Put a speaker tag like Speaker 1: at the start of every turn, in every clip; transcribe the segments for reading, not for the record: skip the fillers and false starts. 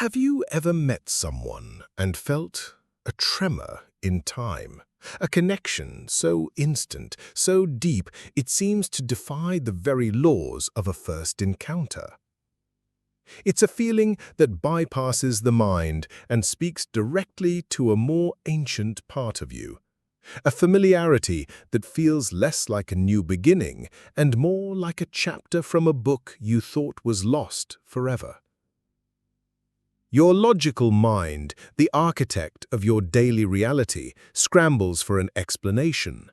Speaker 1: Have you ever met someone and felt a tremor in time? A connection so instant, so deep, it seems to defy the very laws of a first encounter. It's a feeling that bypasses the mind and speaks directly to a more ancient part of you. A familiarity that feels less like a new beginning and more like a chapter from a book you thought was lost forever. Your logical mind, the architect of your daily reality, scrambles for an explanation.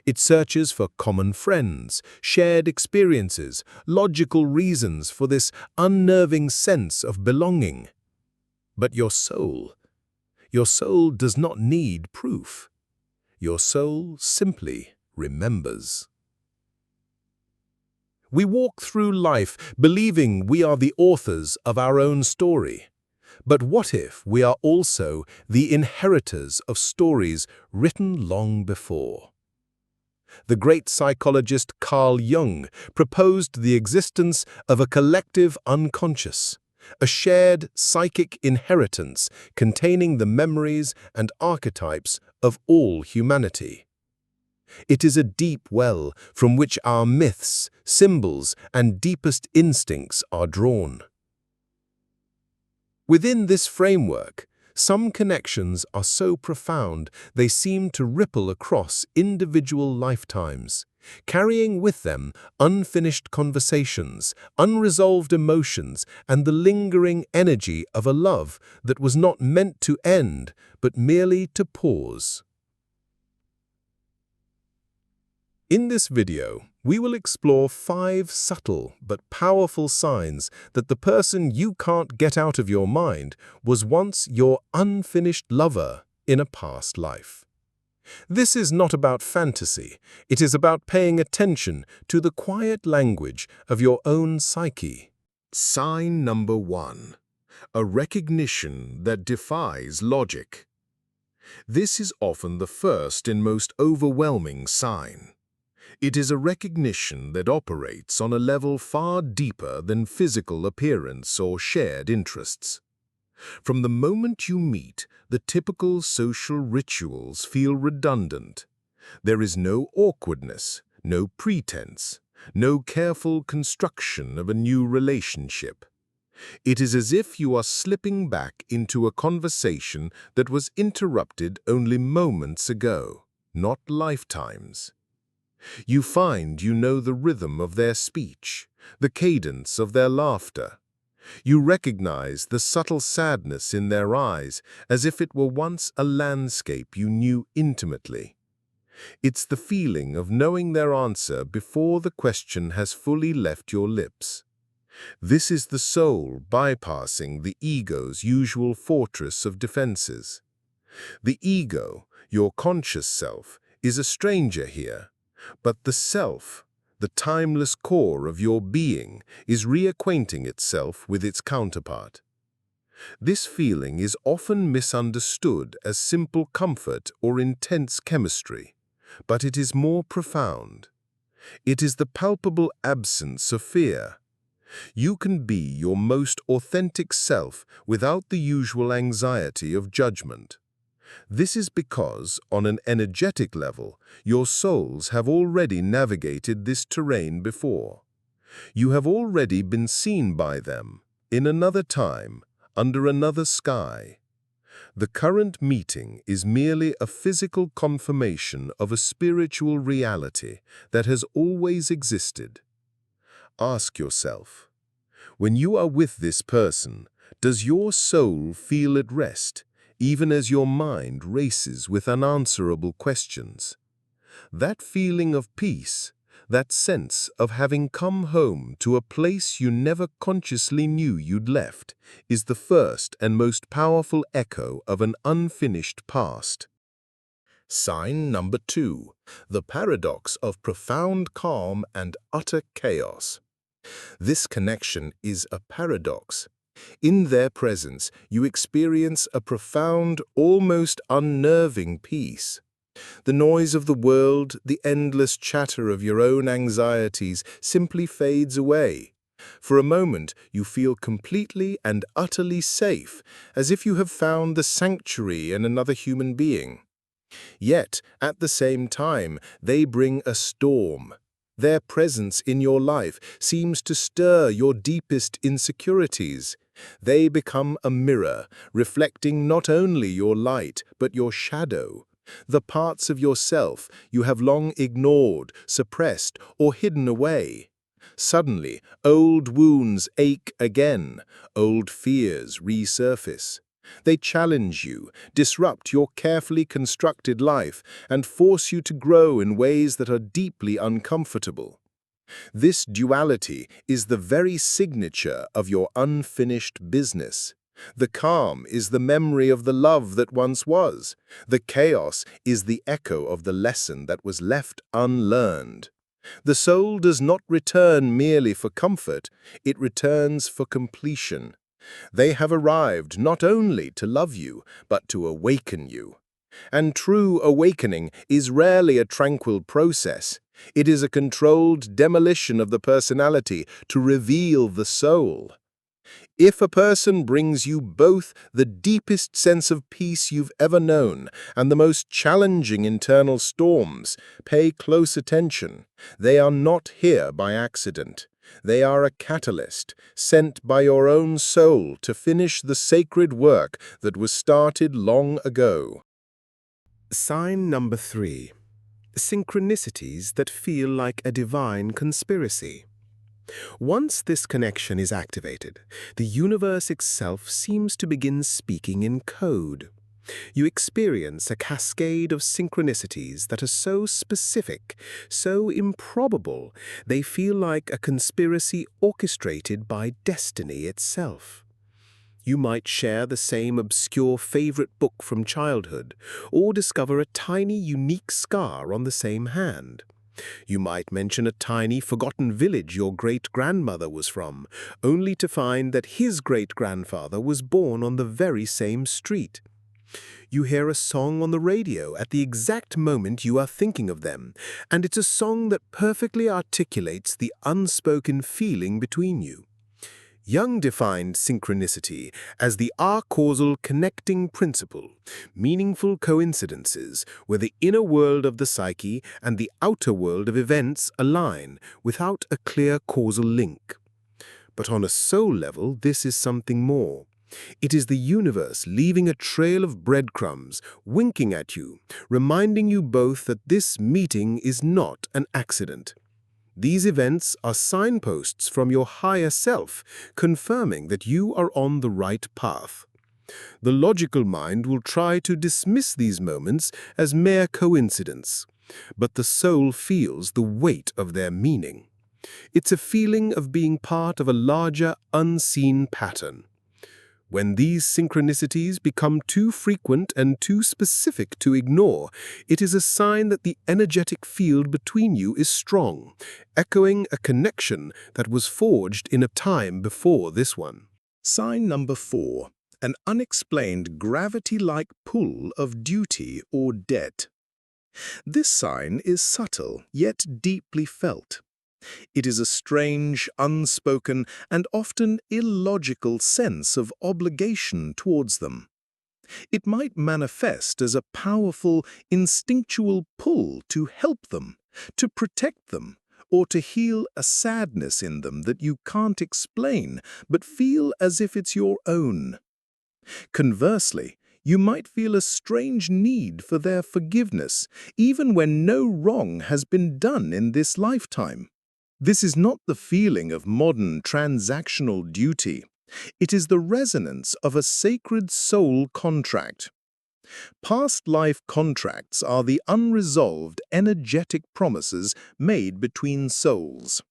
Speaker 1: It searches for common friends, shared experiences, logical reasons for this unnerving sense of belonging. But your soul does not need proof. Your soul simply remembers. We walk through life believing we are the authors of our own story. But what if we are also the inheritors of stories written long before? The great psychologist Carl Jung proposed the existence of a collective unconscious, a shared psychic inheritance containing the memories and archetypes of all humanity. It is a deep well from which our myths, symbols, and deepest instincts are drawn. Within this framework, some connections are so profound they seem to ripple across individual lifetimes, carrying with them unfinished conversations, unresolved emotions, and the lingering energy of a love that was not meant to end, but merely to pause. In this video, we will explore 5 subtle but powerful signs that the person you can't get out of your mind was once your unfinished lover in a past life. This is not about fantasy, it is about paying attention to the quiet language of your own psyche. Sign number 1. A recognition that defies logic. This is often the first and most overwhelming sign. It is a recognition that operates on a level far deeper than physical appearance or shared interests. From the moment you meet, the typical social rituals feel redundant. There is no awkwardness, no pretense, no careful construction of a new relationship. It is as if you are slipping back into a conversation that was interrupted only moments ago, not lifetimes. You find you know the rhythm of their speech, the cadence of their laughter. You recognize the subtle sadness in their eyes as if it were once a landscape you knew intimately. It's the feeling of knowing their answer before the question has fully left your lips. This is the soul bypassing the ego's usual fortress of defenses. The ego, your conscious self, is a stranger here. But the self, the timeless core of your being, is reacquainting itself with its counterpart. This feeling is often misunderstood as simple comfort or intense chemistry, but it is more profound. It is the palpable absence of fear. You can be your most authentic self without the usual anxiety of judgment. This is because, on an energetic level, your souls have already navigated this terrain before. You have already been seen by them, in another time, under another sky. The current meeting is merely a physical confirmation of a spiritual reality that has always existed. Ask yourself, when you are with this person, does your soul feel at rest, even as your mind races with unanswerable questions? That feeling of peace, that sense of having come home to a place you never consciously knew you'd left, is the first and most powerful echo of an unfinished past. Sign number 2. The paradox of profound calm and utter chaos. This connection is a paradox. In their presence, you experience a profound, almost unnerving peace. The noise of the world, the endless chatter of your own anxieties simply fades away. For a moment, you feel completely and utterly safe, as if you have found the sanctuary in another human being. Yet, at the same time, they bring a storm. Their presence in your life seems to stir your deepest insecurities. They become a mirror, reflecting not only your light, but your shadow. The parts of yourself you have long ignored, suppressed, or hidden away. Suddenly, old wounds ache again, old fears resurface. They challenge you, disrupt your carefully constructed life, and force you to grow in ways that are deeply uncomfortable. This duality is the very signature of your unfinished business. The calm is the memory of the love that once was. The chaos is the echo of the lesson that was left unlearned. The soul does not return merely for comfort, it returns for completion. They have arrived not only to love you, but to awaken you. And true awakening is rarely a tranquil process. It is a controlled demolition of the personality to reveal the soul. If a person brings you both the deepest sense of peace you've ever known and the most challenging internal storms, pay close attention. They are not here by accident. They are a catalyst, sent by your own soul to finish the sacred work that was started long ago.
Speaker 2: Sign number 3. Synchronicities that feel like a divine conspiracy. Once this connection is activated, the universe itself seems to begin speaking in code. You experience a cascade of synchronicities that are so specific, so improbable, they feel like a conspiracy orchestrated by destiny itself. You might share the same obscure favorite book from childhood, or discover a tiny, unique scar on the same hand. You might mention a tiny, forgotten village your great-grandmother was from, only to find that his great-grandfather was born on the very same street. You hear a song on the radio at the exact moment you are thinking of them, and it's a song that perfectly articulates the unspoken feeling between you. Jung defined synchronicity as the acausal connecting principle, meaningful coincidences where the inner world of the psyche and the outer world of events align without a clear causal link. But on a soul level, this is something more. It is the universe leaving a trail of breadcrumbs, winking at you, reminding you both that this meeting is not an accident. These events are signposts from your higher self, confirming that you are on the right path. The logical mind will try to dismiss these moments as mere coincidence, but the soul feels the weight of their meaning. It's a feeling of being part of a larger, unseen pattern. When these synchronicities become too frequent and too specific to ignore, it is a sign that the energetic field between you is strong, echoing a connection that was forged in a time before this one.
Speaker 1: Sign number 4. An unexplained gravity-like pull of duty or debt. This sign is subtle, yet deeply felt. It is a strange, unspoken, and often illogical sense of obligation towards them. It might manifest as a powerful, instinctual pull to help them, to protect them, or to heal a sadness in them that you can't explain but feel as if it's your own. Conversely, you might feel a strange need for their forgiveness, even when no wrong has been done in this lifetime. This is not the feeling of modern transactional duty. It is the resonance of a sacred soul contract. Past life contracts are the unresolved, energetic promises made between souls.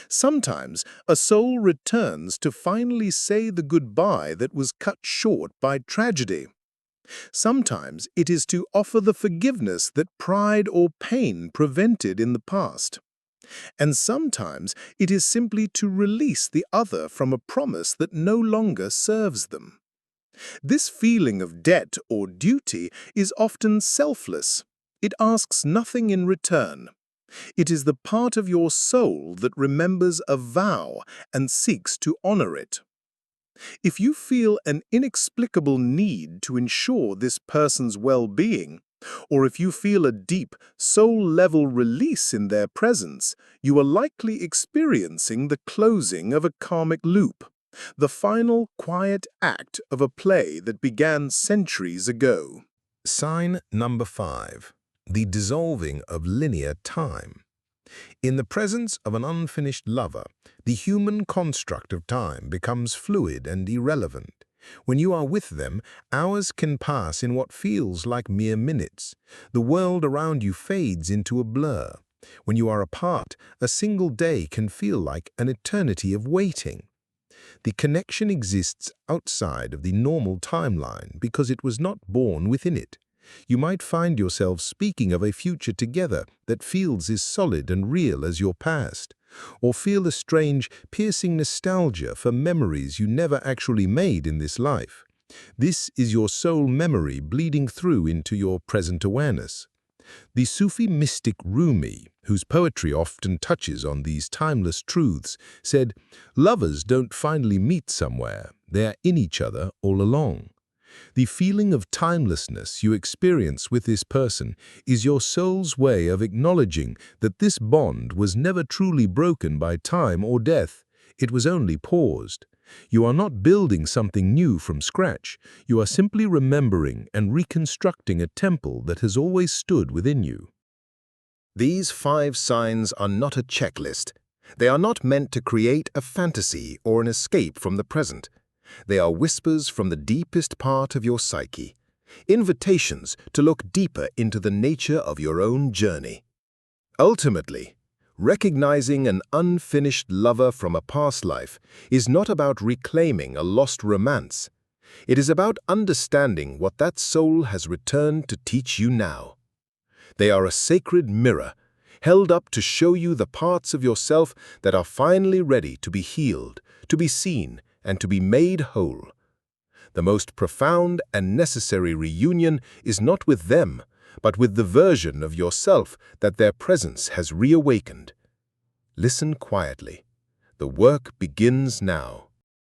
Speaker 1: Sometimes a soul returns to finally say the goodbye that was cut short by tragedy. Sometimes it is to offer the forgiveness that pride or pain prevented in the past. And sometimes it is simply to release the other from a promise that no longer serves them. This feeling of debt or duty is often selfless. It asks nothing in return. It is the part of your soul that remembers a vow and seeks to honor it. If you feel an inexplicable need to ensure this person's well-being, or if you feel a deep, soul-level release in their presence, you are likely experiencing the closing of a karmic loop, the final quiet act of a play that began centuries ago. Sign number 5. The dissolving of linear time. In the presence of an unfinished lover, the human construct of time becomes fluid and irrelevant. When you are with them, hours can pass in what feels like mere minutes. The world around you fades into a blur. When you are apart, a single day can feel like an eternity of waiting. The connection exists outside of the normal timeline because it was not born within it. You might find yourself speaking of a future together that feels as solid and real as your past, or feel a strange, piercing nostalgia for memories you never actually made in this life. This is your soul memory bleeding through into your present awareness. The Sufi mystic Rumi, whose poetry often touches on these timeless truths, said, "Lovers don't finally meet somewhere, they are in each other all along." The feeling of timelessness you experience with this person is your soul's way of acknowledging that this bond was never truly broken by time or death. It was only paused. You are not building something new from scratch. You are simply remembering and reconstructing a temple that has always stood within you. These 5 signs are not a checklist. They are not meant to create a fantasy or an escape from the present. They are whispers from the deepest part of your psyche, invitations to look deeper into the nature of your own journey. Ultimately, recognizing an unfinished lover from a past life is not about reclaiming a lost romance. It is about understanding what that soul has returned to teach you now. They are a sacred mirror, held up to show you the parts of yourself that are finally ready to be healed, to be seen, and to be made whole. The most profound and necessary reunion is not with them, but with the version of yourself that their presence has reawakened. Listen quietly. The work begins now.